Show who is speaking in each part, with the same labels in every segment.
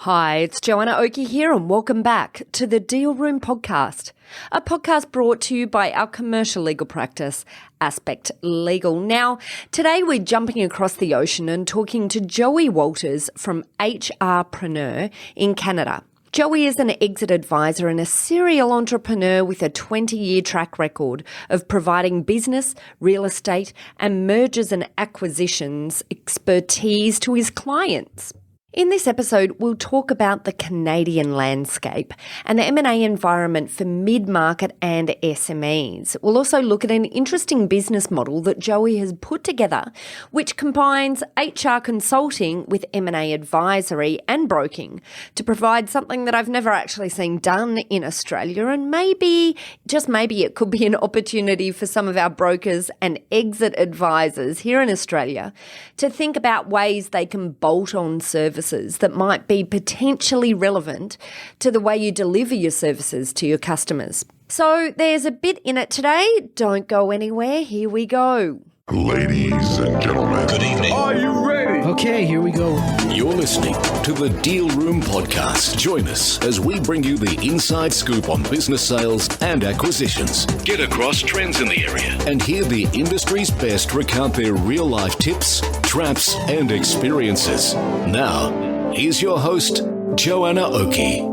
Speaker 1: Hi, it's Joanna Oakey here and welcome back to the Deal Room podcast, a podcast brought to you by our commercial legal practice, Aspect Legal. Now, today we're jumping across the ocean and talking to Joey Walters from HRPrenuer in Canada. Joey is an exit advisor and a serial entrepreneur with a 20-year track record of providing business, real estate and mergers and acquisitions expertise to his clients. In this episode, we'll talk about the Canadian landscape and the M&A environment for mid-market and SMEs. We'll also look at an interesting business model that Joey has put together, which combines HR consulting with M&A advisory and broking to provide something that I've never actually seen done in Australia, and maybe, just maybe, it could be an opportunity for some of our brokers and exit advisors here in Australia to think about ways they can bolt on services that might be potentially relevant to the way you deliver your services to your customers. So there's a bit in it today. Don't go anywhere. Here we go.
Speaker 2: Ladies and gentlemen,
Speaker 3: good evening.
Speaker 4: Are you ready?
Speaker 5: Okay, here we go.
Speaker 3: You're listening to the Deal Room podcast. Join us as we bring you the inside scoop on business sales and acquisitions. Get across trends in the area and hear the industry's best recount their real-life tips, traps, and experiences. Now, here's your host, Joanna Oakey.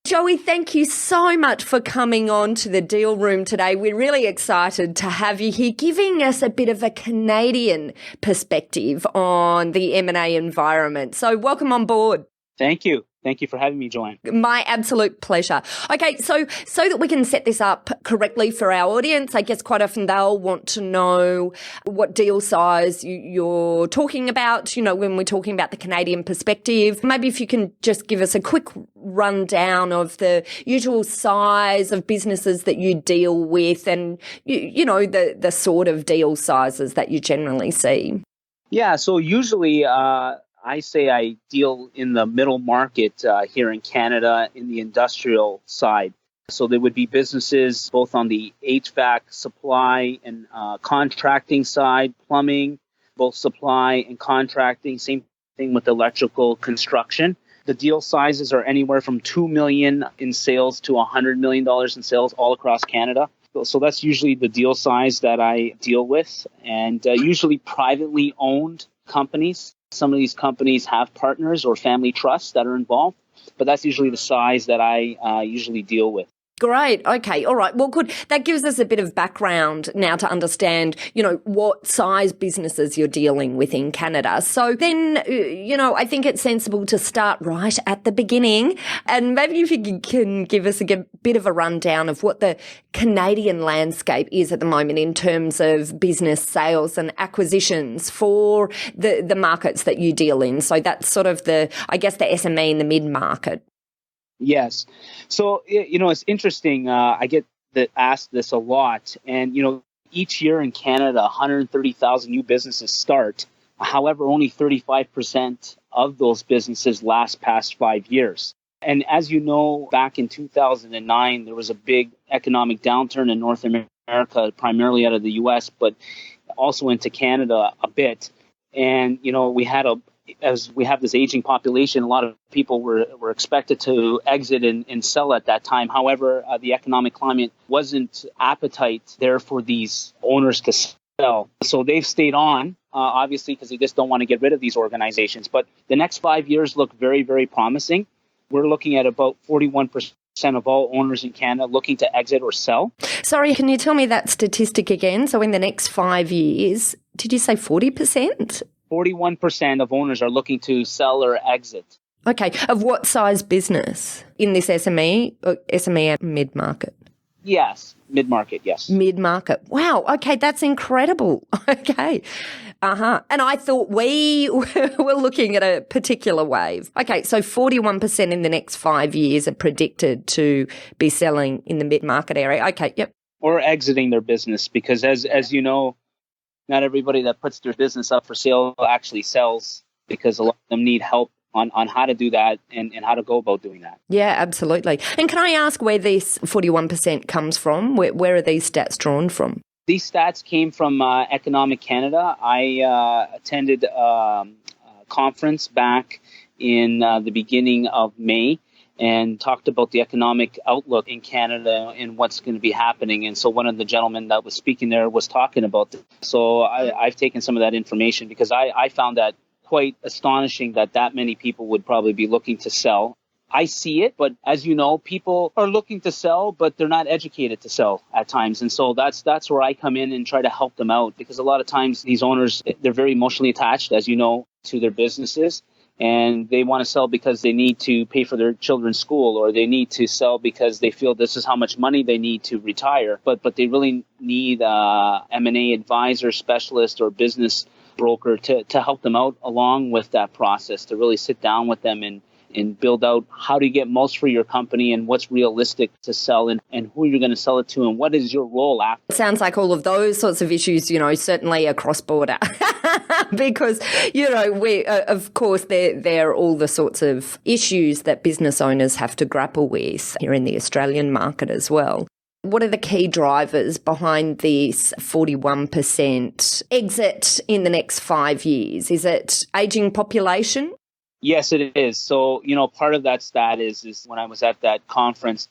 Speaker 1: Joey, thank you so much for coming on to the Deal Room today. We're really excited to have you here, giving us a bit of a Canadian perspective on the M&A environment. So welcome on board.
Speaker 4: Thank you. Thank you for having me, Joanne.
Speaker 1: My absolute pleasure. Okay, so that we can set this up correctly for our audience, I guess quite often they'll want to know what deal size you're talking about, you know, when we're talking about the Canadian perspective. Maybe if you can just give us a quick rundown of the usual size of businesses that you deal with and, you know, the sort of deal sizes that you generally see.
Speaker 4: Yeah, so usually I say I deal in the middle market here in Canada in the industrial side. So there would be businesses both on the HVAC supply and contracting side, plumbing, both supply and contracting. Same thing with electrical construction. The deal sizes are anywhere from $2 million in sales to $100 million in sales all across Canada. So that's usually the deal size that I deal with, and usually privately owned companies. Some of these companies have partners or family trusts that are involved, but that's usually the size that I usually deal with.
Speaker 1: Great. Okay. All right. Well, good. That gives us a bit of background now to understand, you know, what size businesses you're dealing with in Canada. So then, you know, I think it's sensible to start right at the beginning. And maybe if you can give us a bit of a rundown of what the Canadian landscape is at the moment in terms of business sales and acquisitions for the markets that you deal in. So that's sort of the SME and the mid-market.
Speaker 4: Yes. So, you know, it's interesting. I get asked this a lot. And, you know, each year in Canada, 130,000 new businesses start. However, only 35% of those businesses last past 5 years. And as you know, back in 2009, there was a big economic downturn in North America, primarily out of the U.S., but also into Canada a bit. And, you know, as we have this aging population, a lot of people were expected to exit and sell at that time. However, the economic climate wasn't appetite there for these owners to sell. So they've stayed on, obviously, because they just don't want to get rid of these organizations. But the next 5 years look very, very promising. We're looking at about 41% of all owners in Canada looking to exit or sell.
Speaker 1: Sorry, can you tell me that statistic again? So in the next 5 years, did you say 40%?
Speaker 4: 41% of owners are looking to sell or exit.
Speaker 1: Okay. Of what size business in this SME and mid-market?
Speaker 4: Yes. Mid-market, yes.
Speaker 1: Mid-market. Wow. Okay. That's incredible. Okay. And I thought we were looking at a particular wave. Okay. So 41% in the next 5 years are predicted to be selling in the mid-market area. Okay. Yep.
Speaker 4: Or exiting their business because as you know, not everybody that puts their business up for sale actually sells because a lot of them need help on how to do that and how to go about doing that.
Speaker 1: Yeah, absolutely. And can I ask where this 41% comes from? Where are these stats drawn from?
Speaker 4: These stats came from Economic Canada. I attended conference back in the beginning of May and talked about the economic outlook in Canada and what's going to be happening. And so one of the gentlemen that was speaking there was talking about this. So I've taken some of that information because I found that quite astonishing that many people would probably be looking to sell. I see it, but as you know, people are looking to sell, but they're not educated to sell at times. And so that's where I come in and try to help them out, because a lot of times these owners, they're very emotionally attached, as you know, to their businesses. And they want to sell because they need to pay for their children's school, or they need to sell because they feel this is how much money they need to retire. But they really need a M&A advisor, specialist, or business broker to help them out along with that process, to really sit down with them and build out how do you get most for your company and what's realistic to sell and who you're going to sell it to and what is your role after.
Speaker 1: It sounds like all of those sorts of issues, certainly are cross-border because, we, of course, they're all the sorts of issues that business owners have to grapple with here in the Australian market as well. What are the key drivers behind this 41% exit in the next 5 years? Is it ageing population?
Speaker 4: Yes, it is. So, part of that stat is when I was at that conference,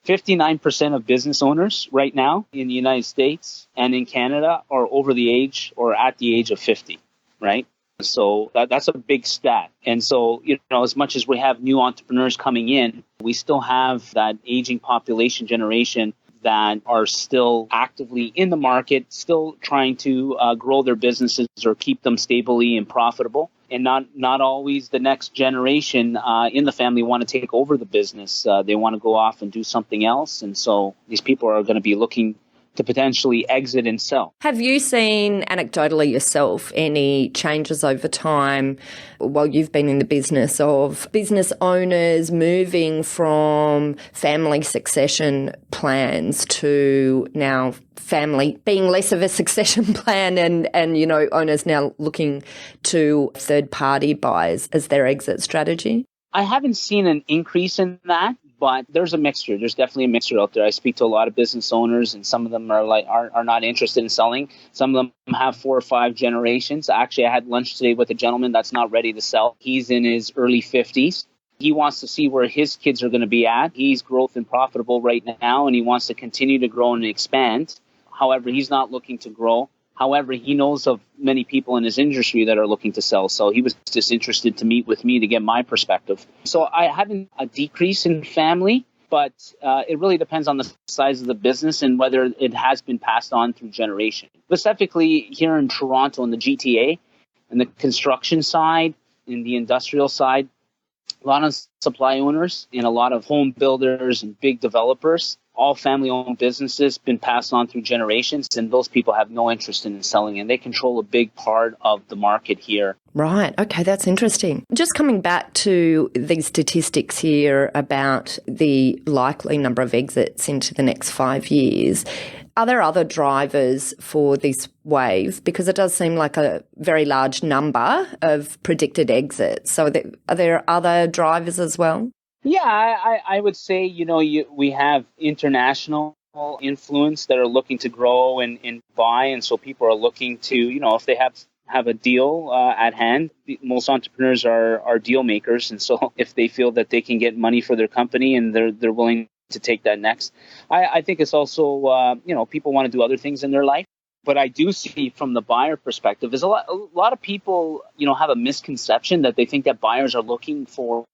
Speaker 4: 59% of business owners right now in the United States and in Canada are over the age or at the age of 50, right? So that's a big stat. And so, as much as we have new entrepreneurs coming in, we still have that aging population generation that are still actively in the market, still trying to grow their businesses or keep them stably and profitable. And not always the next generation in the family want to take over the business. They want to go off and do something else. And so these people are going to be looking to potentially exit and sell.
Speaker 1: Have you seen anecdotally yourself any changes over time while you've been in the business of business owners moving from family succession plans to now family being less of a succession plan and owners now looking to third-party buyers as their exit strategy?
Speaker 4: I haven't seen an increase in that. But there's a mixture. There's definitely a mixture out there. I speak to a lot of business owners, and some of them are not interested in selling. Some of them have 4 or 5 generations. Actually, I had lunch today with a gentleman that's not ready to sell. He's in his early 50s. He wants to see where his kids are going to be at. He's growth and profitable right now, and he wants to continue to grow and expand. However, he's not looking to grow. However, he knows of many people in his industry that are looking to sell. So he was just interested to meet with me to get my perspective. So I haven't a decrease in family, but it really depends on the size of the business and whether it has been passed on through generation. Specifically here in Toronto in the GTA, and the construction side, in the industrial side, a lot of supply owners and a lot of home builders and big developers, all family-owned businesses, been passed on through generations, and those people have no interest in selling, and they control a big part of the market here.
Speaker 1: Right. Okay, that's interesting. Just coming back to these statistics here about the likely number of exits into the next 5 years, are there other drivers for this wave? Because it does seem like a very large number of predicted exits. So are there other drivers as well?
Speaker 4: Yeah, I would say, we have international influence that are looking to grow and buy. And so people are looking to, if they have a deal at hand, most entrepreneurs are deal makers. And so if they feel that they can get money for their company and they're willing to take that next. I think it's also, people want to do other things in their life. But I do see from the buyer perspective is a lot of people, have a misconception that they think that buyers are looking for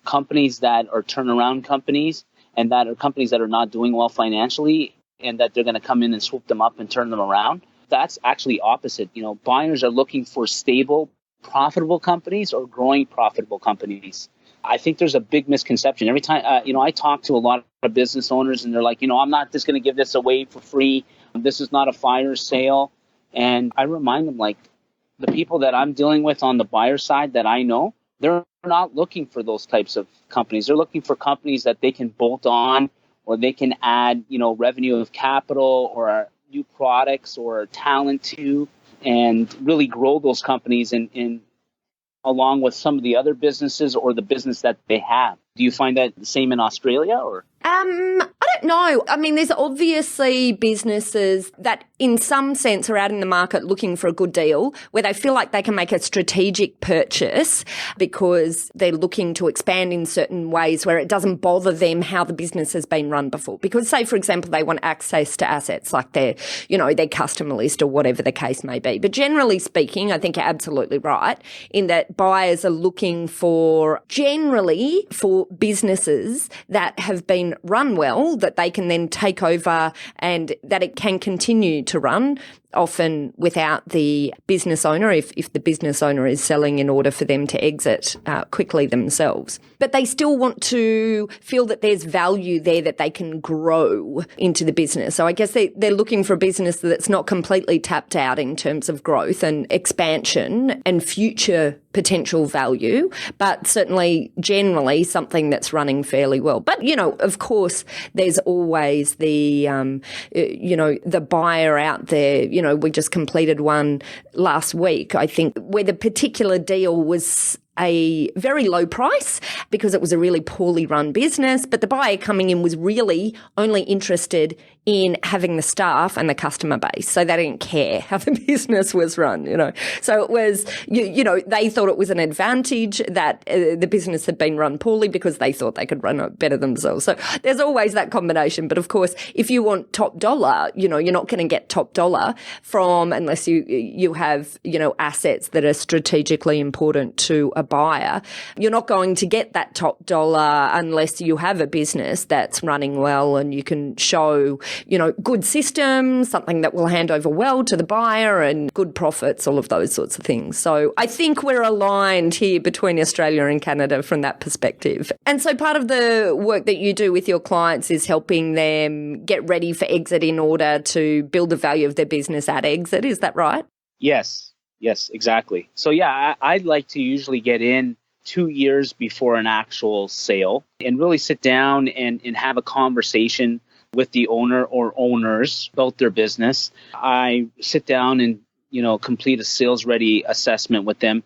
Speaker 4: companies that are turnaround companies and that are companies that are not doing well financially and that they're going to come in and swoop them up and turn them around. That's actually opposite. Buyers are looking for stable, profitable companies or growing profitable companies. I think there's a big misconception. Every time, I talk to a lot of business owners and they're like, I'm not just going to give this away for free. This is not a fire sale. And I remind them, like, the people that I'm dealing with on the buyer side that I know, they're not looking for those types of companies. They're looking for companies that they can bolt on or they can add, revenue of capital or new products or talent to and really grow those companies in along with some of the other businesses or the business that they have. Do you find that the same in Australia? Or
Speaker 1: I don't No, I mean, there's obviously businesses that in some sense are out in the market looking for a good deal where they feel like they can make a strategic purchase because they're looking to expand in certain ways where it doesn't bother them how the business has been run before. Because say, for example, they want access to assets like their customer list or whatever the case may be. But generally speaking, I think you're absolutely right in that buyers are looking for businesses that have been run well, that they can then take over and that it can continue to run, often without the business owner, if the business owner is selling in order for them to exit quickly themselves. But they still want to feel that there's value there that they can grow into the business. So I guess they're looking for a business that's not completely tapped out in terms of growth and expansion and future potential value, but certainly generally something that's running fairly well. But, of course, there's always the buyer out there. We just completed one last week, I think, where the particular deal was a very low price because it was a really poorly run business, but the buyer coming in was really only interested in having the staff and the customer base. So they didn't care how the business was run, So it was, they thought it was an advantage that the business had been run poorly because they thought they could run it better themselves. So there's always that combination. But of course, if you want top dollar, you're not going to get top dollar from unless you have, assets that are strategically important to a buyer. You're not going to get that top dollar unless you have a business that's running well and you can show, good systems, something that will hand over well to the buyer and good profits, all of those sorts of things. So I think we're aligned here between Australia and Canada from that perspective. And so part of the work that you do with your clients is helping them get ready for exit in order to build the value of their business at exit. Is that right?
Speaker 4: Yes, exactly. So I'd like to usually get in 2 years before an actual sale and really sit down and have a conversation with the owner or owners about their business. I sit down and complete a sales ready assessment with them,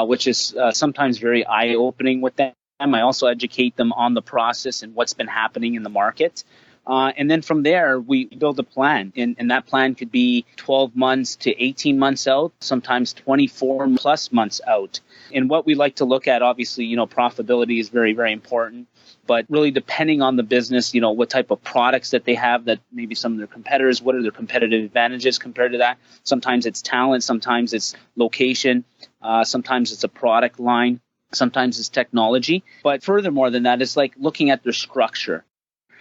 Speaker 4: which is sometimes very eye-opening with them. I also educate them on the process and what's been happening in the market. And then from there, we build a plan. And that plan could be 12 months to 18 months out, sometimes 24 plus months out. And what we like to look at, obviously, profitability is very, very important. But really depending on the business, what type of products that they have that maybe some of their competitors, what are their competitive advantages compared to that? Sometimes it's talent, sometimes it's location, sometimes it's a product line, sometimes it's technology. But furthermore than that, it's like looking at their structure.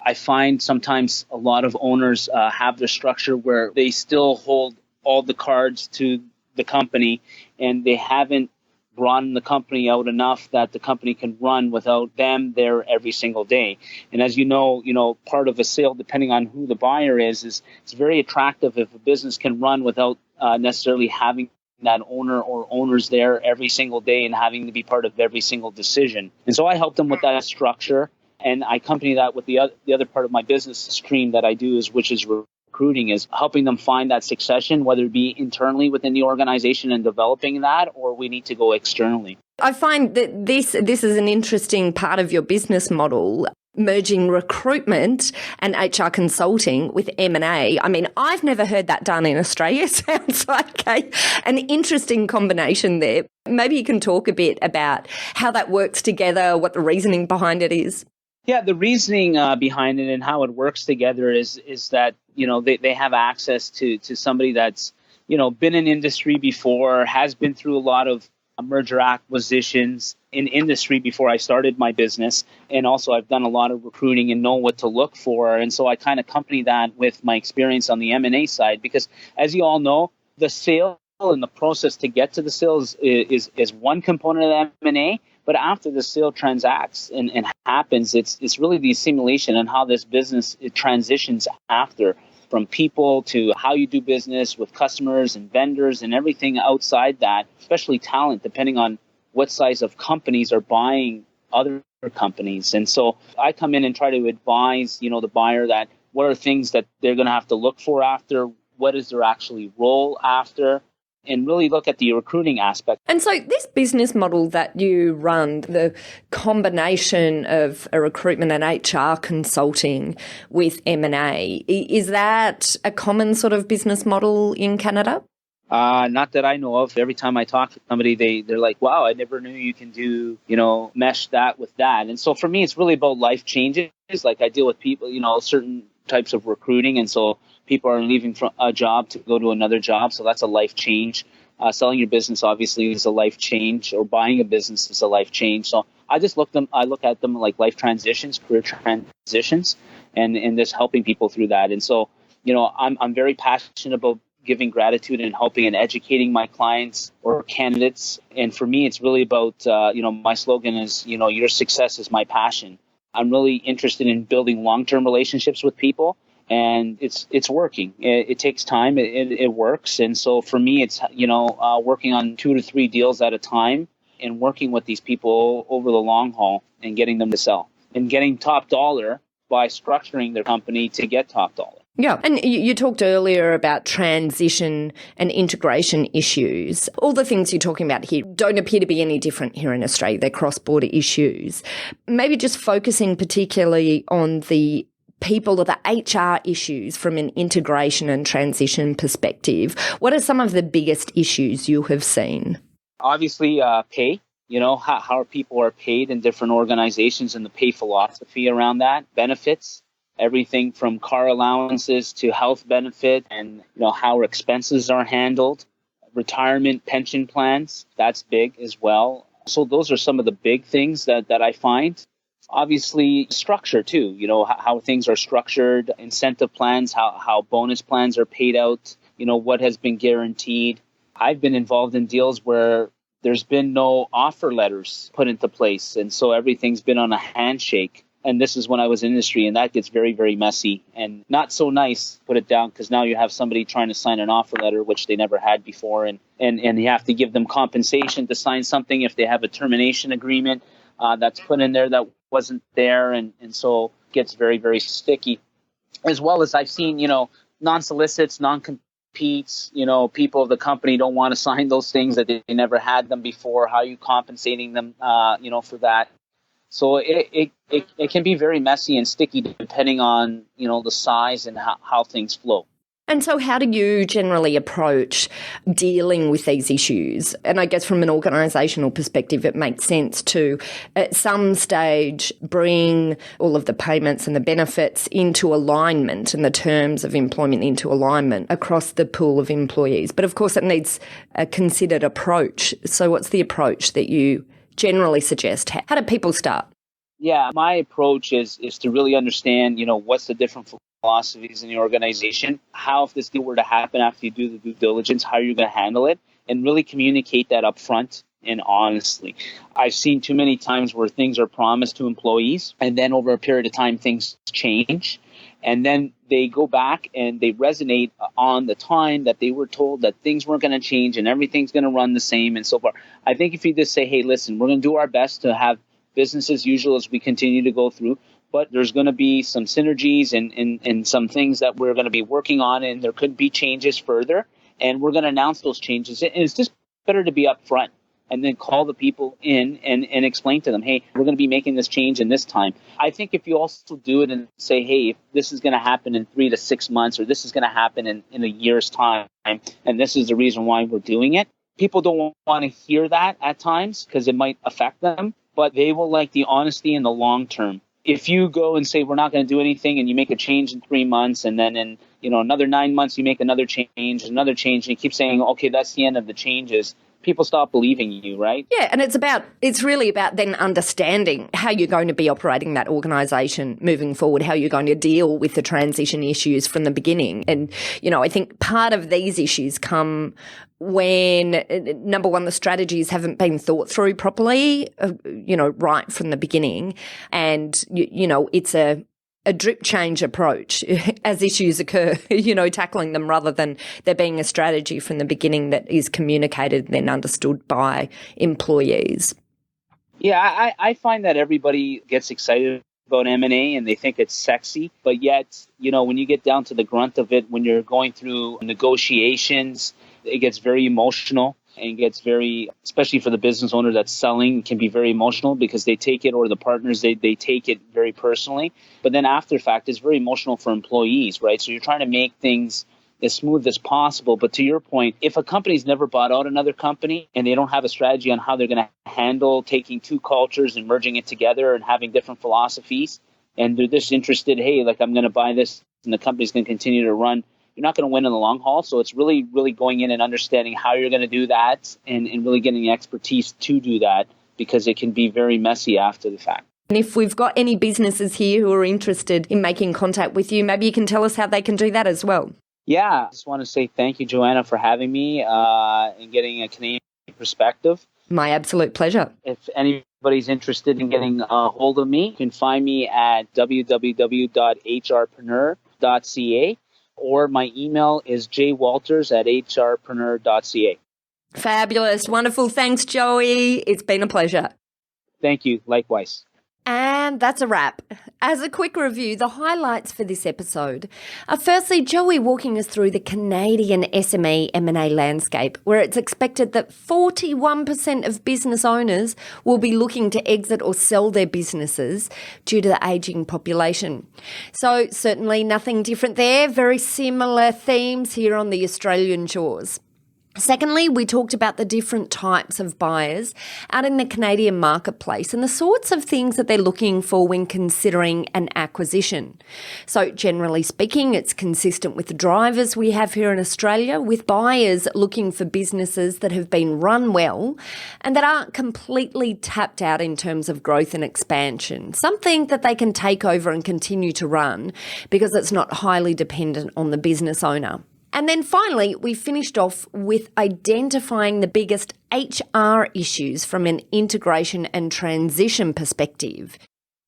Speaker 4: I find sometimes a lot of owners have their structure where they still hold all the cards to the company and they haven't broadened the company out enough that the company can run without them there every single day. And as you know, part of a sale, depending on who the buyer is it's very attractive if a business can run without necessarily having that owner or owners there every single day and having to be part of every single decision. And so I help them with that structure. And I accompany that with the other part of my business stream that I do, which is recruiting, is helping them find that succession, whether it be internally within the organization and developing that, or we need to go externally.
Speaker 1: I find that this is an interesting part of your business model, merging recruitment and HR consulting with M&A. I mean, I've never heard that done in Australia. Sounds like an interesting combination there. Maybe you can talk a bit about how that works together, what the reasoning behind it is.
Speaker 4: Yeah, the reasoning behind it and how it works together is that, they have access to somebody that's, been in industry before, has been through a lot of merger acquisitions in industry before I started my business. And also I've done a lot of recruiting and know what to look for. And so I kind of accompany that with my experience on the M&A side, because as you all know, the sale and the process to get to the sales is one component of M&A. But after the sale transacts and happens, it's really the assimilation and how this business it transitions after, from people to how you do business with customers and vendors and everything outside that, especially talent, depending on what size of companies are buying other companies. And so I come in and try to advise, the buyer that what are things that they're going to have to look for after, what is their actually role after, and really look at the recruiting aspect.
Speaker 1: And so this business model that you run, the combination of a recruitment and HR consulting with M&A, is that a common sort of business model in Canada?
Speaker 4: Not that I know of. Every time I talk to somebody, they're like, wow, I never knew you can do, mesh that with that. And so for me, it's really about life changes. Like I deal with people, certain types of recruiting. And so people are leaving from a job to go to another job. So that's a life change. Selling your business obviously is a life change, or buying a business is a life change. So I look at them like life transitions, career transitions, and just helping people through that. And so, I'm very passionate about giving gratitude and helping and educating my clients or candidates. And for me, it's really about, my slogan is, your success is my passion. I'm really interested in building long-term relationships with people, and it's working. It takes time. It works. And so for me, it's, working on 2 to 3 deals at a time and working with these people over the long haul and getting them to sell and getting top dollar by structuring their company to get top dollar.
Speaker 1: Yeah, and you talked earlier about transition and integration issues. All the things you're talking about here don't appear to be any different here in Australia. They're cross-border issues. Maybe just focusing particularly on the people or the HR issues from an integration and transition perspective. What are some of the biggest issues you have seen?
Speaker 4: Obviously, pay. How people are paid in different organizations and the pay philosophy around that, benefits. Everything from car allowances to health benefit, and how expenses are handled, retirement pension plans, that's big as well. So those are some of the big things that I find. Obviously, structure too, how things are structured, incentive plans, how bonus plans are paid out, what has been guaranteed. I've been involved in deals where there's been no offer letters put into place, and so everything's been on a handshake. And this is when I was in industry, and that gets very, very messy and not so nice, put it down, because now you have somebody trying to sign an offer letter, which they never had before, and you have to give them compensation to sign something if they have a termination agreement that's put in there that wasn't there, and so it gets very, very sticky. As well as I've seen, non-solicits, non-competes, people of the company don't want to sign those things that they never had them before. How are you compensating them, for that? So it can be very messy and sticky depending on, the size and how things flow.
Speaker 1: And so how do you generally approach dealing with these issues? And I guess from an organisational perspective, it makes sense to, at some stage, bring all of the payments and the benefits into alignment and the terms of employment into alignment across the pool of employees. But of course, it needs a considered approach. So what's the approach that you generally suggest? How do people start?
Speaker 4: Yeah, my approach is to really understand, what's the different philosophies in the organization, how if this deal were to happen after you do the due diligence, how you're going to handle it, and really communicate that up front and honestly. I've seen too many times where things are promised to employees, and then over a period of time, things change. And then they go back and they resonate on the time that they were told that things weren't going to change and everything's going to run the same and so forth. I think if you just say, hey, listen, we're going to do our best to have business as usual as we continue to go through, but there's going to be some synergies and some things that we're going to be working on, and there could be changes further, and we're going to announce those changes. And it's just better to be upfront and then call the people in and explain to them, hey, we're going to be making this change in this time. I think if you also do it and say, hey, if this is going to happen in 3 to 6 months, or this is going to happen in a year's time, and this is the reason why we're doing it, people don't want to hear that at times because it might affect them, but they will like the honesty in the long term. If you go and say, we're not going to do anything, and you make a change in 3 months, and then in another 9 months, you make another change, and you keep saying, okay, that's the end of the changes, people stop believing you, right?
Speaker 1: Yeah, and it's really about then understanding how you're going to be operating that organisation moving forward, how you're going to deal with the transition issues from the beginning. And, I think part of these issues come when, number one, the strategies haven't been thought through properly, right from the beginning. And, it's a drip change approach as issues occur, tackling them rather than there being a strategy from the beginning that is communicated and then understood by employees.
Speaker 4: Yeah, I find that everybody gets excited about M&A and they think it's sexy, but yet, when you get down to the grunt of it, when you're going through negotiations it gets very emotional and gets very, especially for the business owner that's selling, can be very emotional because they take it, or the partners, they take it very personally. But then after the fact, it's very emotional for employees, right? So you're trying to make things as smooth as possible. But to your point, if a company's never bought out another company and they don't have a strategy on how they're going to handle taking two cultures and merging it together and having different philosophies, and they're just interested, hey, like I'm going to buy this and the company's going to continue to run, you're not going to win in the long haul. So it's really, really going in and understanding how you're going to do that and really getting the expertise to do that, because it can be very messy after the fact.
Speaker 1: And if we've got any businesses here who are interested in making contact with you, maybe you can tell us how they can do that as well.
Speaker 4: Yeah, I just want to say thank you, Joanna, for having me and getting a Canadian perspective.
Speaker 1: My absolute pleasure.
Speaker 4: If anybody's interested in getting a hold of me, you can find me at www.HRPrenuer.ca. or my email is jwalters@hrpreneur.ca.
Speaker 1: Fabulous. Wonderful. Thanks, Joey. It's been a pleasure.
Speaker 4: Thank you. Likewise.
Speaker 1: And that's a wrap. As a quick review, the highlights for this episode are firstly Joey walking us through the Canadian SME M&A landscape, where it's expected that 41% of business owners will be looking to exit or sell their businesses due to the ageing population. So certainly nothing different there. Very similar themes here on the Australian shores. Secondly, we talked about the different types of buyers out in the Canadian marketplace and the sorts of things that they're looking for when considering an acquisition. So generally speaking, it's consistent with the drivers we have here in Australia, with buyers looking for businesses that have been run well and that aren't completely tapped out in terms of growth and expansion, something that they can take over and continue to run because it's not highly dependent on the business owner. And then finally, we finished off with identifying the biggest HR issues from an integration and transition perspective.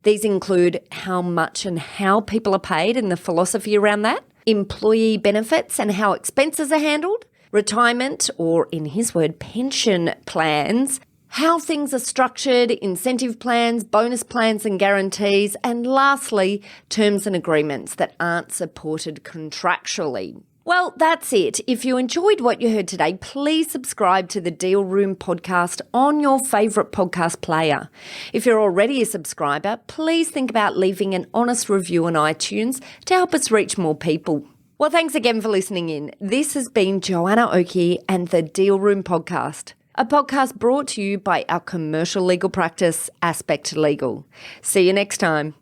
Speaker 1: These include how much and how people are paid and the philosophy around that, employee benefits and how expenses are handled, retirement, or in his word, pension plans, how things are structured, incentive plans, bonus plans and guarantees, and lastly, terms and agreements that aren't supported contractually. Well, that's it. If you enjoyed what you heard today, please subscribe to the Deal Room podcast on your favourite podcast player. If you're already a subscriber, please think about leaving an honest review on iTunes to help us reach more people. Well, thanks again for listening in. This has been Joanna Oakey and the Deal Room podcast, a podcast brought to you by our commercial legal practice, Aspect Legal. See you next time.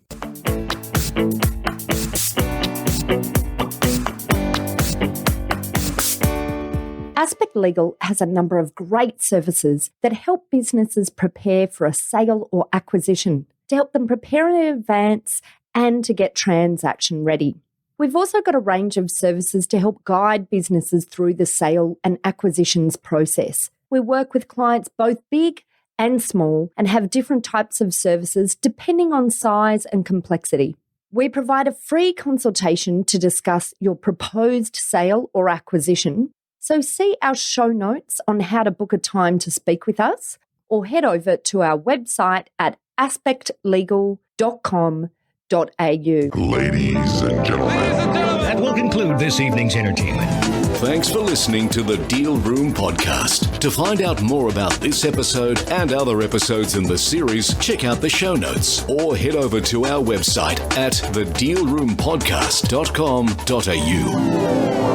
Speaker 1: Aspect Legal has a number of great services that help businesses prepare for a sale or acquisition, to help them prepare in advance and to get transaction ready. We've also got a range of services to help guide businesses through the sale and acquisitions process. We work with clients both big and small and have different types of services depending on size and complexity. We provide a free consultation to discuss your proposed sale or acquisition. So see our show notes on how to book a time to speak with us, or head over to our website at aspectlegal.com.au.
Speaker 2: Ladies and gentlemen.
Speaker 5: That will conclude this evening's entertainment.
Speaker 3: Thanks for listening to the Deal Room podcast. To find out more about this episode and other episodes in the series, check out the show notes or head over to our website at thedealroompodcast.com.au.